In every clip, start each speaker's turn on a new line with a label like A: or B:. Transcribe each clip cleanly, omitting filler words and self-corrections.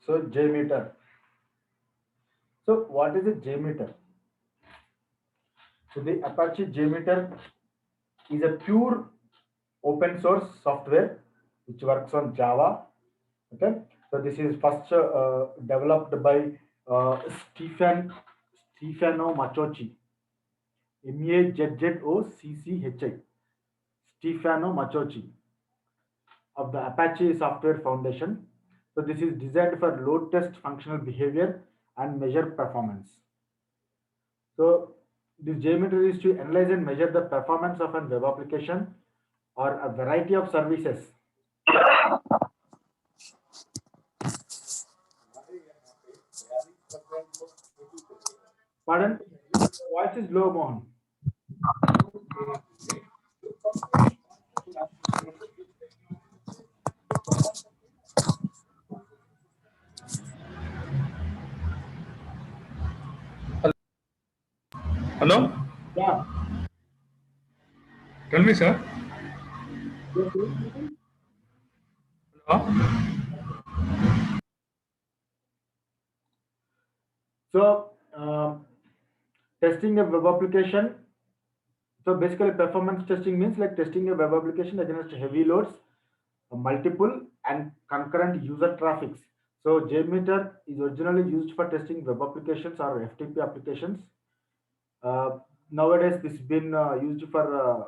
A: So JMeter. So what is a JMeter? So the Apache JMeter is a pure open source software which works on Java. Okay, so this is first developed by Stefano Mazzocchi, Mazzocchi, Stefano Mazzocchi of the Apache Software Foundation. So this is designed for load test functional behavior and measure performance. So this JMeter is to analyze and measure the performance of a web application or a variety of services. Pardon? Voice is low, Mohan.
B: Hello?
A: Yeah.
B: Tell me, sir.
A: Yes, yes.
B: Hello?
A: So, testing a web application. So basically, performance testing means like testing a web application against heavy loads, multiple and concurrent user traffics. So JMeter is originally used for testing web applications or FTP applications. Nowadays, this has been used for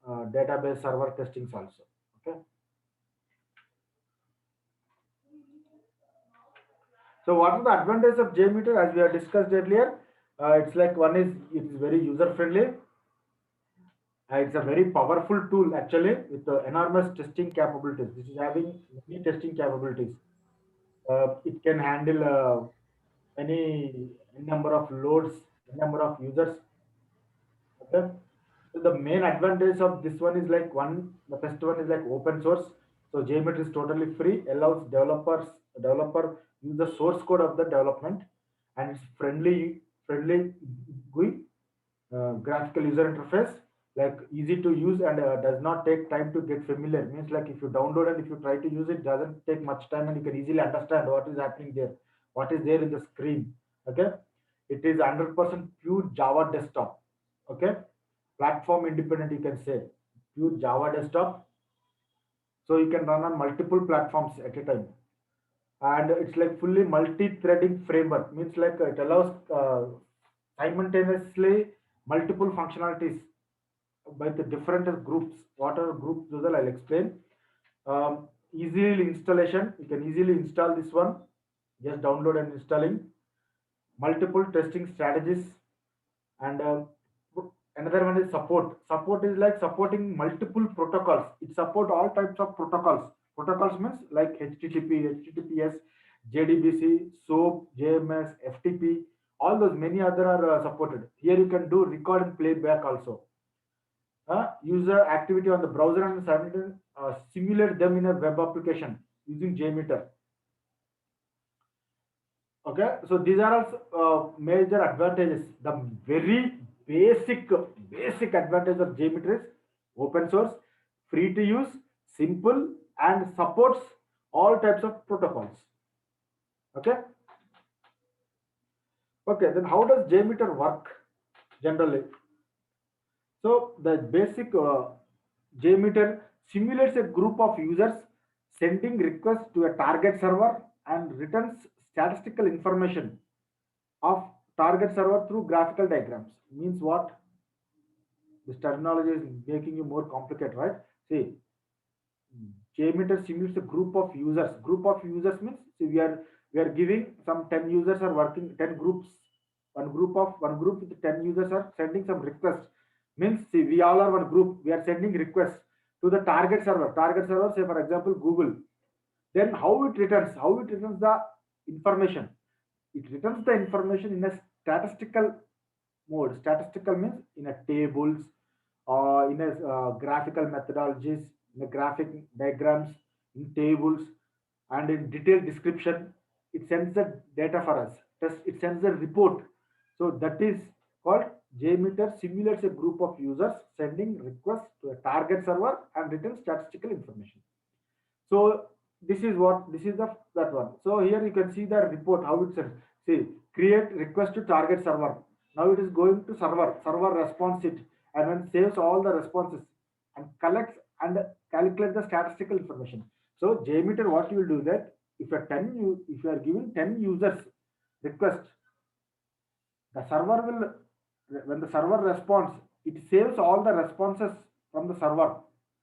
A: database server testings also. Okay. So what are the advantages of JMeter as we have discussed earlier? It's like one is it is very user friendly. It's a very powerful tool actually with enormous testing capabilities. This is having many testing capabilities. It can handle any number of loads, number of users. Okay. So the main advantage of this one is like one, the first one is like open source. So JMeter is totally free, allows developer use the source code of the development, and it's friendly GUI, graphical user interface, like easy to use and does not take time to get familiar. Means like if you download and if you try to use it, doesn't take much time and you can easily understand what is happening there, what is there in the screen. Okay, it is 100% pure Java desktop. Okay, platform independent, you can say, pure Java desktop. So you can run on multiple platforms at a time, and it's like fully multi-threading framework. Means like it allows simultaneously multiple functionalities by the different groups. What are groups? Those I'll explain. Easily installation. You can easily install this one. Just download and installing. Multiple testing strategies, and another one is support. Support is like supporting multiple protocols. It support all types of protocols. Protocols means like HTTP, HTTPS, JDBC, SOAP, JMS, FTP. All those many other are supported. Here you can do record and playback also. User activity on the browser and simulate them in a web application using JMeter. Okay, so these are also major advantages. The very basic advantage of JMeter is open source, free to use, simple, and supports all types of protocols. Okay. Okay, then how does JMeter work generally? So the basic JMeter simulates a group of users sending requests to a target server and returns statistical information of target server through graphical diagrams. Means what? This terminology is making you more complicated, right? See, JMeter simulates a group of users. Group of users means, see, we are giving some 10 users are working 10 groups. One group with 10 users are sending some requests. Means, see, we all are one group. We are sending requests to the target server. Target server, say for example Google. Then how it returns? How it returns the information? It returns the information in a statistical mode. Statistical means in a tables, in a graphical methodologies, in a graphic diagrams, in tables, and in detailed description. It sends the data for us. It sends the report. So that is called JMeter simulates a group of users sending requests to a target server and returns statistical information. So this is what, this is the that one. So here you can see the report how it says. See, create request to target server. Now it is going to server response it, and then saves all the responses and collects and calculate the statistical information. So JMeter, what you will do that, if you are giving 10 users request, the server will, when the server responds, it saves all the responses from the server.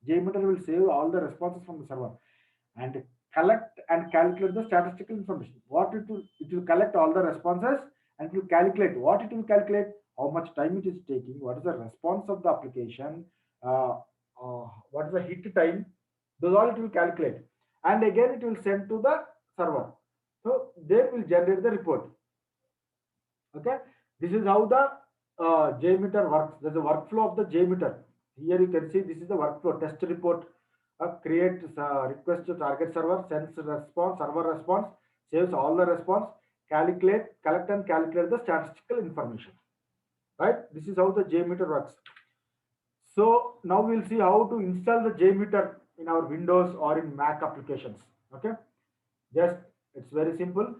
A: JMeter will save all the responses from the server and collect and calculate the statistical information. What it will collect all the responses and it will calculate. What it will calculate, how much time it is taking, what is the response of the application, uh, what is the hit time, those all it will calculate, and again it will send to the server. So they will generate the report. Okay, this is how the JMeter works. There's a workflow of the JMeter. Here you can see this is the workflow. Test report, create request to target server, sends response, server response, saves all the response, calculate, collect and calculate the statistical information. Right, this is how the JMeter works. So now we'll see how to install the JMeter in our Windows or in Mac applications. Okay, just, it's very simple.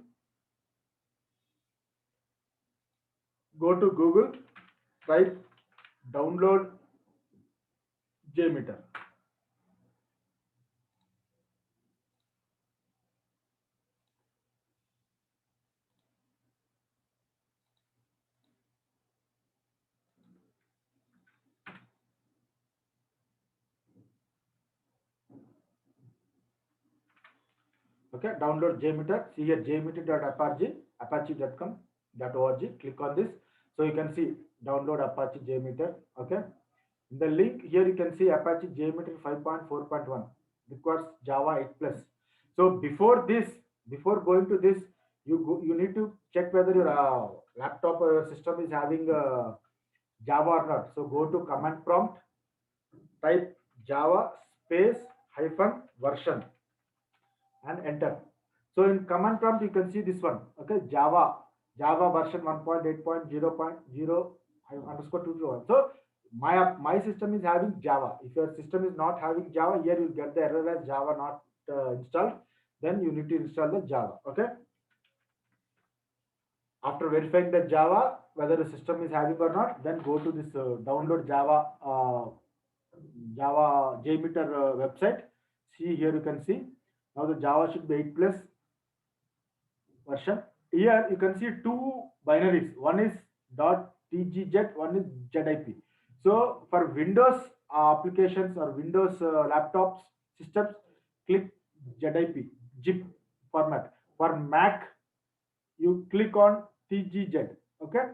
A: Go to Google, type download JMeter. Okay, download JMeter. See here jmeter.apache, apache.com.org. Click on this. So you can see download Apache JMeter. Okay. In the link here you can see Apache JMeter 5.4.1 requires Java 8 plus. So before this, before going to this, you need to check whether your laptop or your system is having Java or not. So go to command prompt, type Java space hyphen version and enter. So in command prompt, you can see this one. Okay, Java version 1.8.0.0 underscore 201. So my system is having Java. If your system is not having Java, here you get the error as Java not installed. Then you need to install the Java. Okay. After verifying the Java, whether the system is having or not, then go to this download Java JMeter website. See here you can see now the Java should be 8 plus version. Here you can see two binaries. One is .tgz, one is zip. So for Windows applications or Windows laptops systems, click zip format. For Mac, you click on tgz. Okay.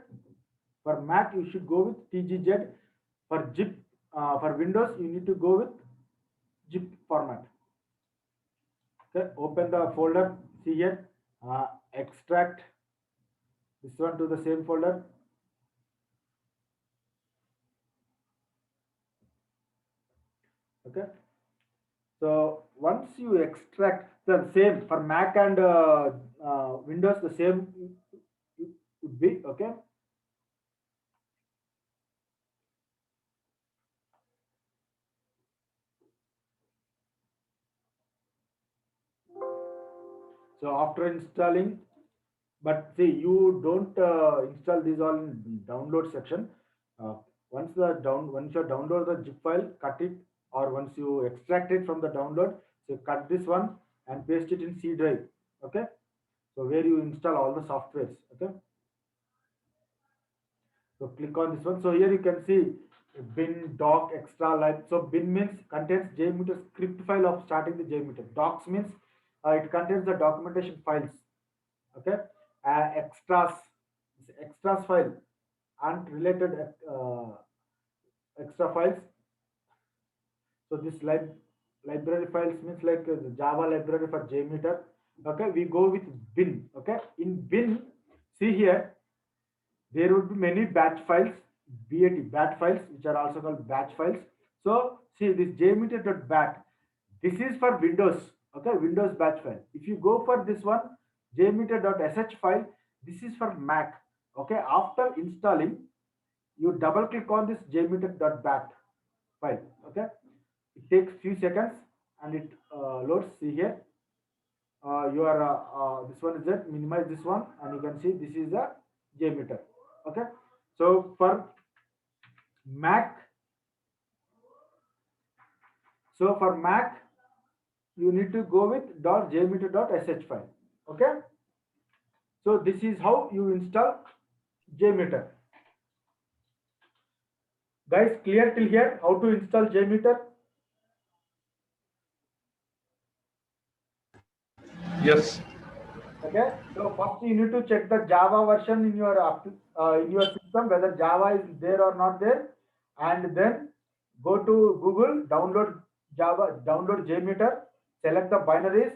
A: For Mac, you should go with tgz. For zip, for Windows, you need to go with zip format. Okay. Open the folder. See here. Extract this one to the same folder. Okay. So once you extract the same for Mac and Windows, the same would be okay. So after installing, but see, you don't install these all in download section. Uh, once you download the zip file, cut it, or once you extract it from the download, so cut this one and paste it in C drive. Okay. So where you install all the softwares. Okay. So click on this one. So here you can see bin doc extra live. So bin means contains JMeter script file of starting the JMeter. Docs means it contains the documentation files. Okay. Extras file and related extra files. So this library files means like the Java library for JMeter. Okay, we go with bin. Okay, in bin, see here there would be many batch files, batch files, which are also called batch files. So see this jmeter.bat, this is for Windows. Okay, Windows batch file. If you go for this one, jmeter.sh file, this is for Mac. Okay, after installing, you double click on this jmeter.bat file. Okay, it takes few seconds and it loads. See here, your this one is that minimize this one, and you can see this is the JMeter. Okay, so for Mac, you need to go with .jmeter.sh file. Okay, so this is how you install JMeter. Guys, clear till here how to install JMeter?
B: Yes.
A: Okay, so first you need to check the Java version in your system, whether Java is there or not there, and then go to Google, download JMeter, select the binaries.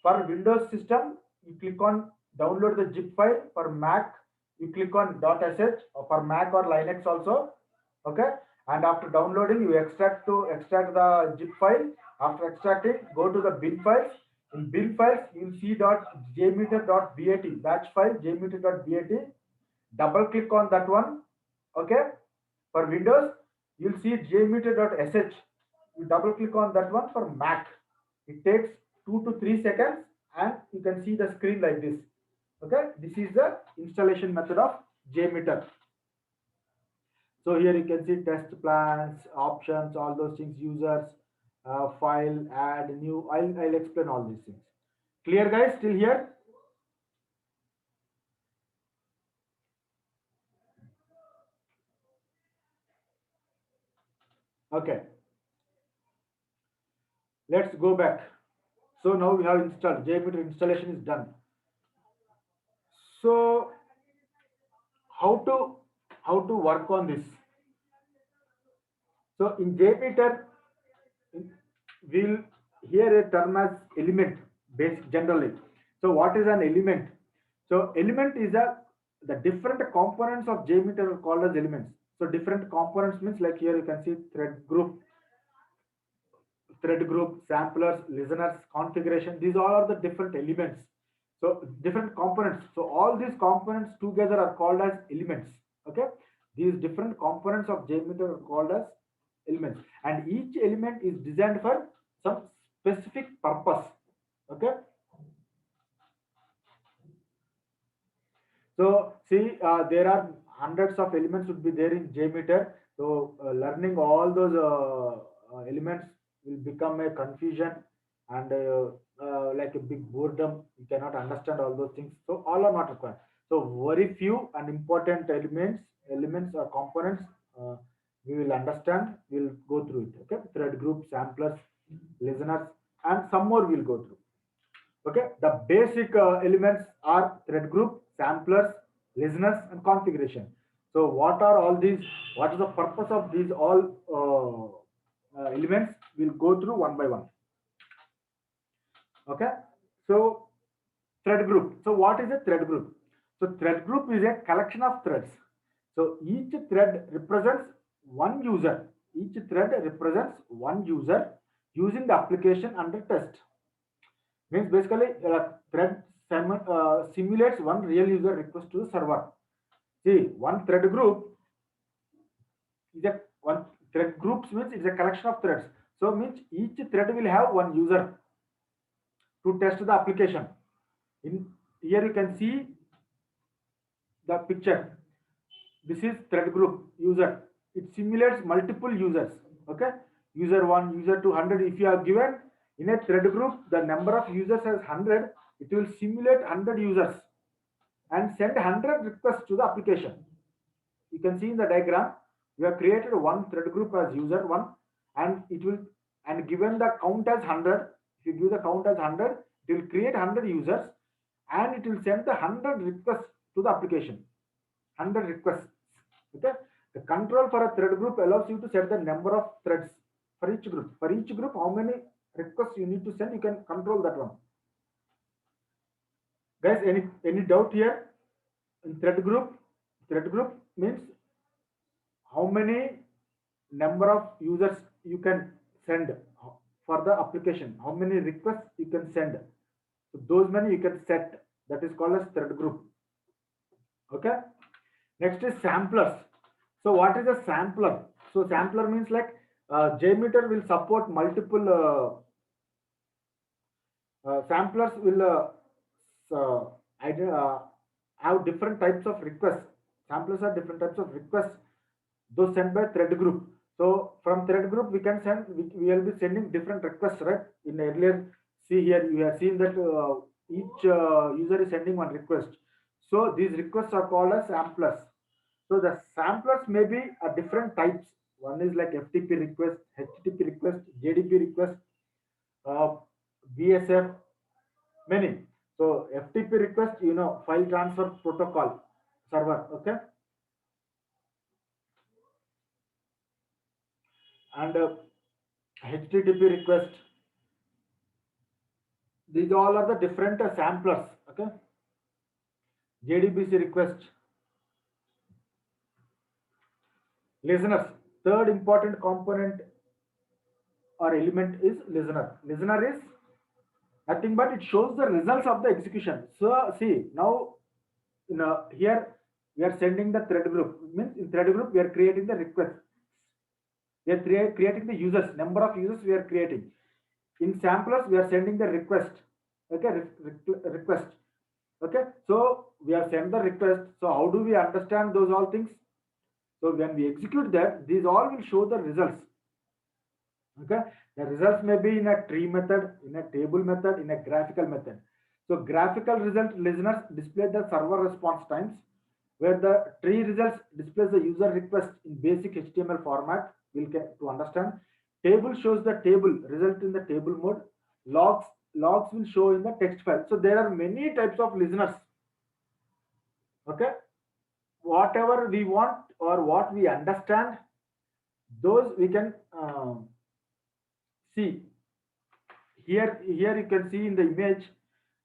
A: For Windows system, you click on download the zip file. For Mac, you click on .sh, or for Mac or Linux also. Okay, and after downloading, you extract the zip file. After extracting, go to the bin files. In bin files, you'll see .jmeter.bat, batch file jmeter.bat. Double click on that one. Okay, for Windows, you'll see jmeter.sh. You double click on that one. For Mac, it takes 2 to 3 seconds, and you can see the screen like this. Okay, this is the installation method of JMeter. So here you can see test plans, options, all those things, users, file, add, new. I'll explain all these things. Clear, guys? Still here? Okay. Let's go back. So now we have installed. JMeter installation is done. So how to work on this? So in JMeter, we'll hear a term as element based generally. So what is an element? So element is the different components of JMeter are called as elements. So different components means, like here you can see thread group, samplers, listeners, configuration. These all are the different elements. So different components. So all these components together are called as elements. Okay. These different components of JMeter are called as elements, and each element is designed for some specific purpose. Okay. So see, there are hundreds of elements would be there in JMeter. So learning all those elements will become a confusion, and like a big boredom. You cannot understand all those things. So all are not required. So very few and important elements or components we will understand. We'll go through it. Okay, thread group, samplers, listeners, and some more we'll go through. Okay, the basic elements are thread group, samplers, listeners, and configuration. So what are all these? What is the purpose of these all elements? We'll go through one by one. Okay, so thread group. So what is a thread group? So thread group is a collection of threads. So each thread represents one user. Each thread represents one user using the application under test. Means basically thread simulates one real user request to the server. See, one thread group is a one thread groups means it's a collection of threads. So means each thread will have one user to test the application. In here you can see the picture. This is thread group user. It simulates multiple users. Okay, user 1, user 200. If you are given in a thread group the number of users as 100, it will simulate 100 users and send 100 requests to the application. You can see in the diagram, we have created one thread group as user 1, and it will, and given the count as 100. If you give the count as 100, it will create 100 users, and it will send the 100 requests to the application. 100 requests. Okay. The control for a thread group allows you to set the number of threads for each group. For each group, how many requests you need to send, you can control that one. Guys, any doubt here? In thread group means how many number of users you can send for the application. How many requests you can send. So those many you can set. That is called as thread group. Okay. Next is samplers. So what is a sampler? So sampler means like JMeter will support multiple Samplers will have different types of requests. Samplers are different types of requests, those sent by thread group. So from thread group, we can send, we will be sending different requests, right? In earlier, see here, you have seen that each user is sending one request. So these requests are called as samplers. So the samplers may be a different types. One is like FTP request, HTTP request, JDP request, uh, BSF, many. So FTP request, file transfer protocol server, okay, and HTTP request. These all are the different samplers, okay. JDBC request, listeners. Third important component or element is listener. Listener is nothing but it shows the results of the execution. So see now, here we are sending the thread group. Means in thread group we are creating the request. We are creating the users, number of users we are creating. In samplers we are sending the request, okay, request, okay. So we have sent the request. So how do we understand those all things? So when we execute that, these all will show the results, okay. The results may be in a tree method, in a table method, in a graphical method. So graphical result listeners display the server response times, where the tree results displays the user request in basic HTML format. We'll get to understand. Table shows the table result in the table mode. Logs will show in the text file. So there are many types of listeners, okay. Whatever we want or what we understand, those we can see. Here you can see in the image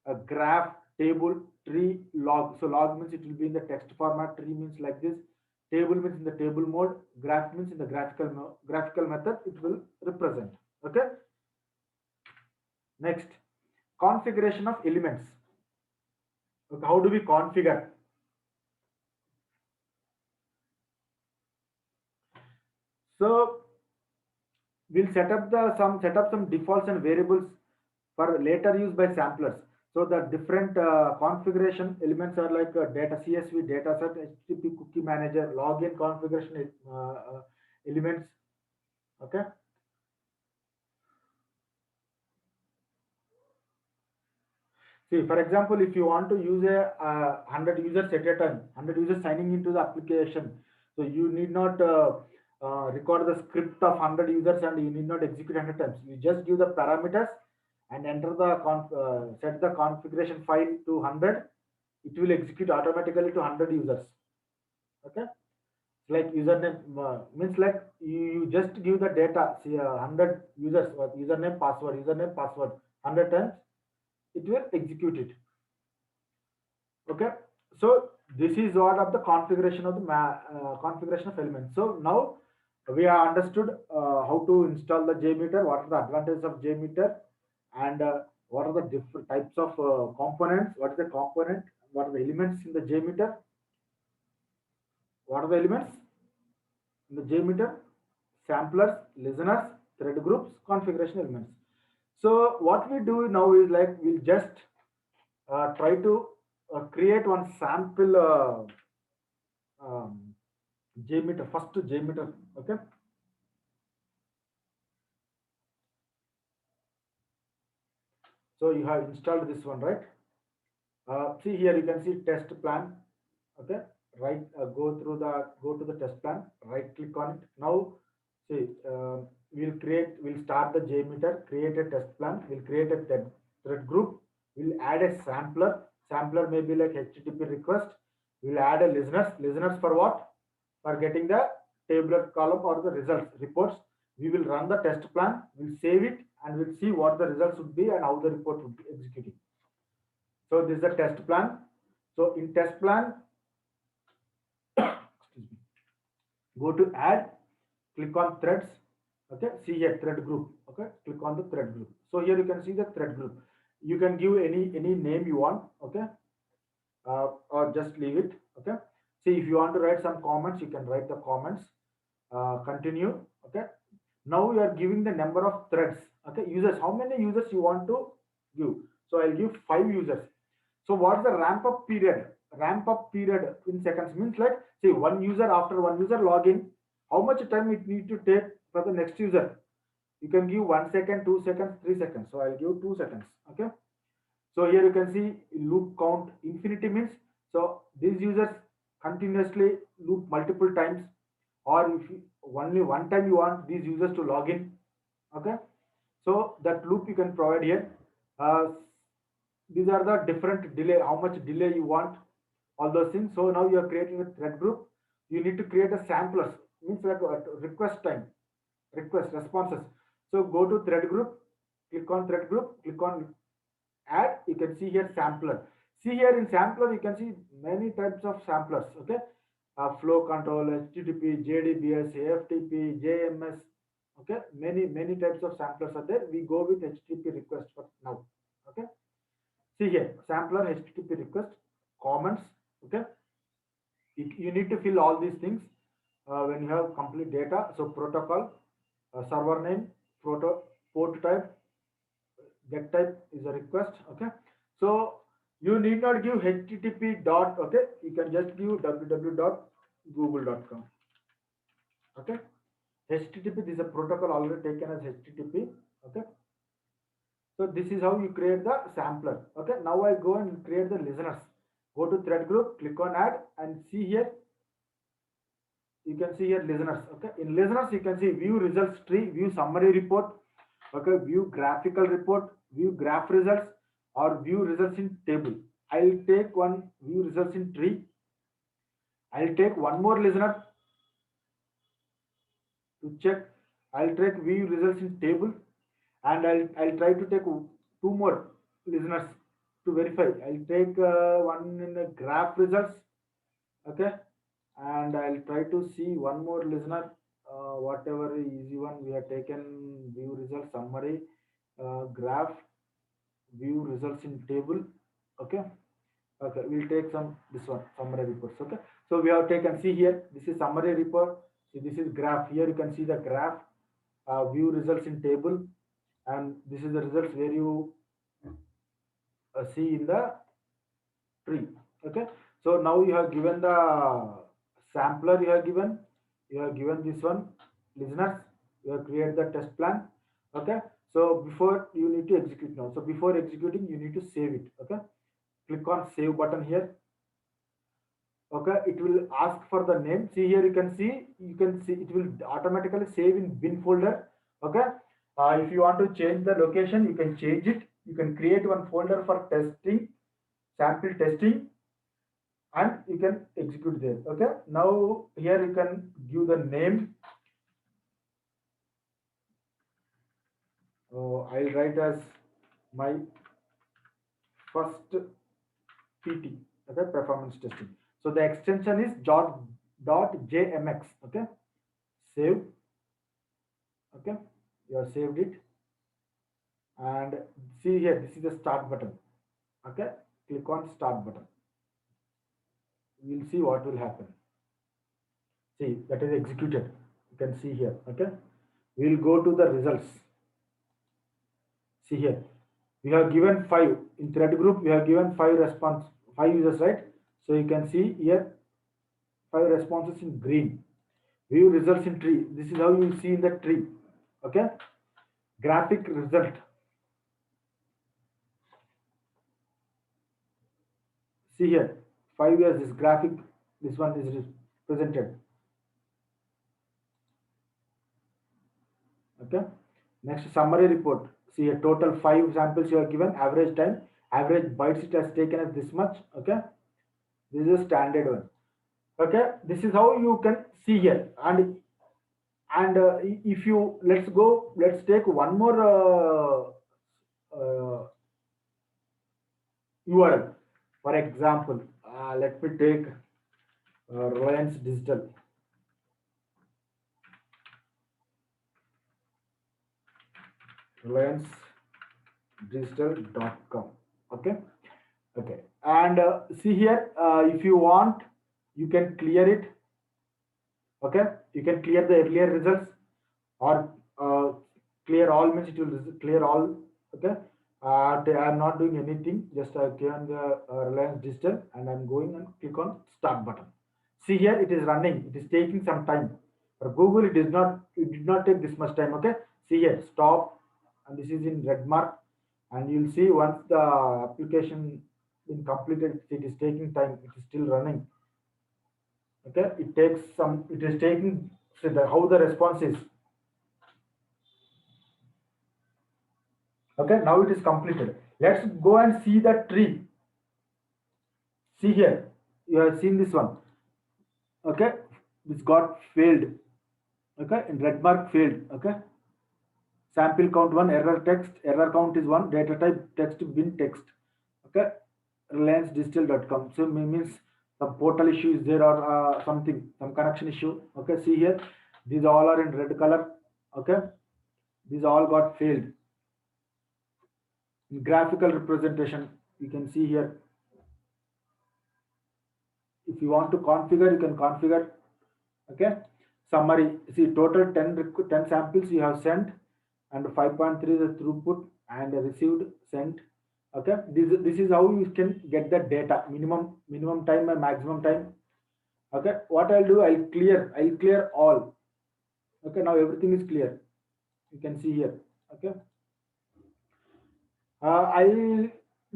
A: a graph, table, tree, log. So log means it will be in the text format, tree means like this, table means in the table mode, graph means in the graphical method it will represent, okay. Next, configuration of elements. Okay, how do we configure? So we'll set up some defaults and variables for later use by samplers. So the different configuration elements are like data CSV, dataset, HTTP cookie manager, login configuration elements. Okay. See, for example, if you want to use a 100 users at a time, 100 users signing into the application, so you need not record the script of 100 users and you need not execute 100 times. You just give the parameters and enter the set the configuration file to 100. It will execute automatically to 100 users. Okay, like username means like you just give the data. See, 100 users, username, password, 100 times. It will execute it. Okay, so this is what of the configuration of the configuration of elements. So now we have understood how to install the JMeter, what are the advantages of JMeter, and what are the different types of components, what is the component, what are the elements in the JMeter, what are the elements in the JMeter, samplers, listeners, thread groups, configuration elements. So what we do now is like we'll just try to create one sample um, JMeter, first JMeter, okay. So you have installed this one, right? See here you can see test plan, okay. Right, go to the test plan, right click on it. Now see, we'll start the JMeter, create a test plan, we'll create a thread group, we'll add a sampler may be like HTTP request, we'll add a listeners for what? For getting the tabular column or the results reports. We will run the test plan, we'll save it, and we'll see what the results would be and how the report would be executing. So this is the test plan. So in test plan, excuse me, go to add, click on threads. Okay, see here thread group. Okay, click on the thread group. So here you can see the thread group. You can give any name you want. Okay, or just leave it. Okay. See, if you want to write some comments, you can write the comments. Continue. Okay. Now you are giving the number of threads. Okay, users. How many users you want to give. So I'll give 5 users. So what's the ramp up period? Ramp up period in seconds means like, say, one user, after one user login, how much time it need to take for the next user? You can give 1 second, 2 seconds, 3 seconds. So I'll give 2 seconds. Okay. So here you can see loop count infinity means, so these users continuously loop multiple times, or if you, only one time you want these users to log in. Okay. So that loop you can provide here. Uh, these are the different delay, how much delay you want, all those things. So now you are creating a thread group. You need to create a samplers, means like a request time, request responses. So go to thread group, click on thread group, click on add. You can see here sampler. See here in sampler you can see many types of samplers. Okay. Flow control, HTTP, JDBS, AFTP, JMS. Okay, many types of samplers are there. We go with HTTP request for now. Okay. See here, sampler, HTTP request, comments. Okay, you need to fill all these things when you have complete data. So protocol, server name, port type, get type is a request. Okay, so you need not give HTTP dot. Okay, you can just give www.google.com. Okay, HTTP, this is a protocol already taken as HTTP. Okay, so this is how you create the sampler. Okay, now I go and create the listeners. Go to thread group, click on add, and see here, you can see here listeners. Okay, in listeners you can see view results tree, view summary report. Okay, view graphical report, view graph results, or view results in table. I'll take one view results in tree. I'll take one more listener to check. I'll take view results in table, and I'll try to take two more listeners to verify. I'll take one in the graph results. Okay, and I'll try to see one more listener. Whatever easy one we have taken, view results summary, graph, view results in table. Okay. Okay, we'll take some this one summary reports. Okay, so we have taken, see here, this is summary report. See, this is graph. Here you can see the graph, view results in table, and this is the results where you see in the tree. Okay, so now you have given the sampler, you have given this one listeners, you have created the test plan. Okay, so before you need to execute now. So before executing, you need to save it. Okay, click on save button here. Okay, it will ask for the name. See here, you can see it will automatically save in bin folder. Okay, if you want to change the location, you can change it. You can create one folder for testing, sample testing, and you can execute there. Okay, now here you can give the name. I'll write as my first PT. Okay, performance testing. So the extension is .jmx. Okay, save. Okay, you have saved it, and see here, this is the start button. Okay, click on start button. We'll see what will happen. See, that is executed. You can see here. Okay, we'll go to the results. See here, we have given 5 in thread group. We have given 5 users, right? So you can see here 5 responses in green. View results in tree. This is how you see in the tree. Okay, graphic result. See here, 5 years this graphic, this one is presented. Okay, next summary report. See here, total 5 samples you are given, average time, average bytes it has taken as this much. Okay, this is a standard one. Okay, this is how you can see here. And if you, let's take one more URL. For example, let me take Reliance Digital. RelianceDigital.com. Okay, okay, and see here, if you want, you can clear it. Okay, you can clear the earlier results, or clear all means it will clear all. Okay, I'm not doing anything. Just I click on the Reliance Digital and I'm going and click on start button. See here, it is running. It is taking some time. For Google, it is not. It did not take this much time. Okay. See here, stop, and this is in red mark, and you'll see once the application been completed, it is taking time. It is still running. Okay. It takes some. It is taking. See how the response is. Okay. Now it is completed. Let's go and see the tree. See here, you have seen this one. Okay, this got failed. Okay, in red mark failed. Okay, sample count one, error text, error count is one, data type text bin text. Okay, reliancedigital.com. So means some portal issue is there or something, some connection issue. Okay, see here, these all are in red color. Okay, these all got failed. In graphical representation, you can see here. If you want to configure, you can configure. Okay, summary. See, total 10 samples you have sent, and 5.3 the throughput and received sent. Okay, this is how you can get the data, minimum time and maximum time. Okay, what I'll do, I'll clear all. Okay, now everything is clear. You can see here. Okay, I'll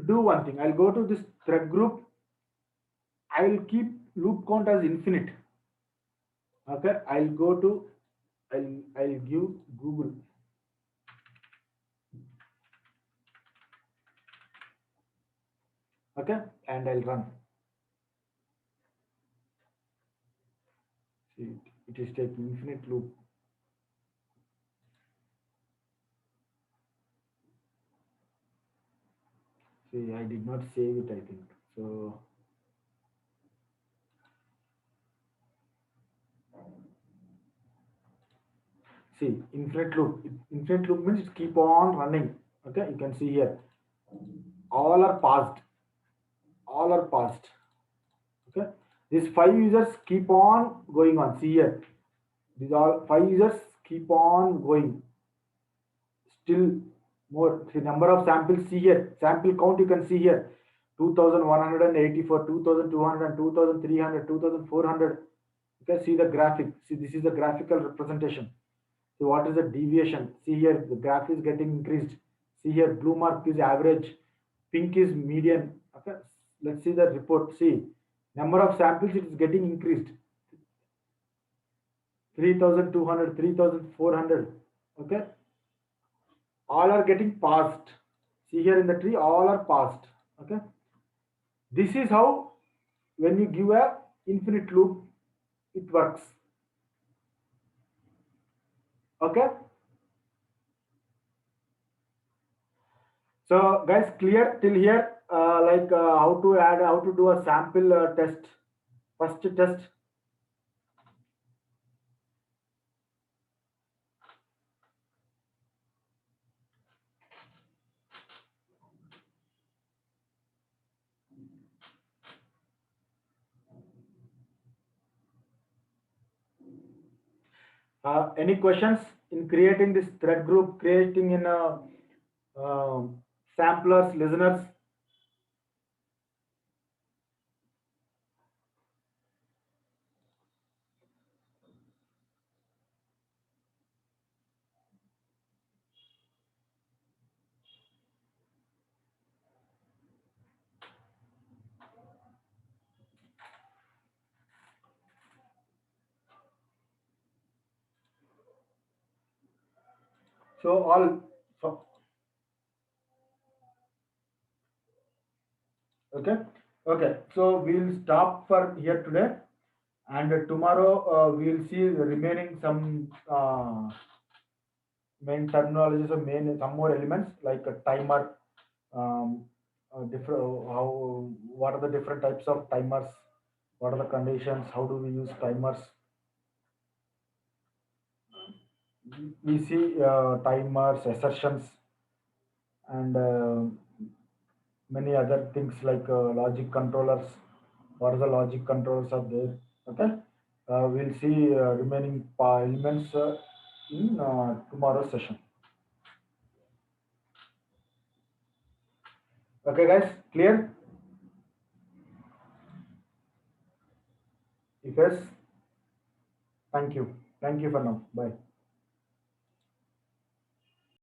A: do one thing. I'll go to this thread group. I'll keep loop count as infinite. Okay, I'll give Google. Okay, and I'll run. See, it is taking infinite loop. See, I did not save it, I think. So, see, infinite loop. Infinite loop means it keep on running. Okay, you can see here. All are passed. All are passed. Okay, these five users keep on going on. See here. These all five users keep on going. Still more. The number of samples, see here. Sample count you can see here. 2184, 2200, 2300, 2400. You can see the graphic. See, this is the graphical representation. See what is the deviation. See here, the graph is getting increased. See here, blue mark is average, pink is median. Okay, let's see the report. See, number of samples it is getting increased. 3200, 3400. Okay, all are getting passed. See here in the tree, all are passed. Okay, this is how when you give a infinite loop, it works. Okay, so guys, clear till here. How to add, how to do a sample test. First test. Any questions in creating this thread group, creating in uh, samplers, listeners? So all, so, okay, okay. So we'll stop for here today, and tomorrow we'll see the remaining some main terminologies or main some more elements like a timer, different how what are the different types of timers, what are the conditions, how do we use timers. We see timers, assertions, and many other things like logic controllers. What are the logic controllers are there? Okay, we'll see remaining elements in tomorrow's session. Okay, guys, clear? If yes, thank you. Thank you for now. Bye.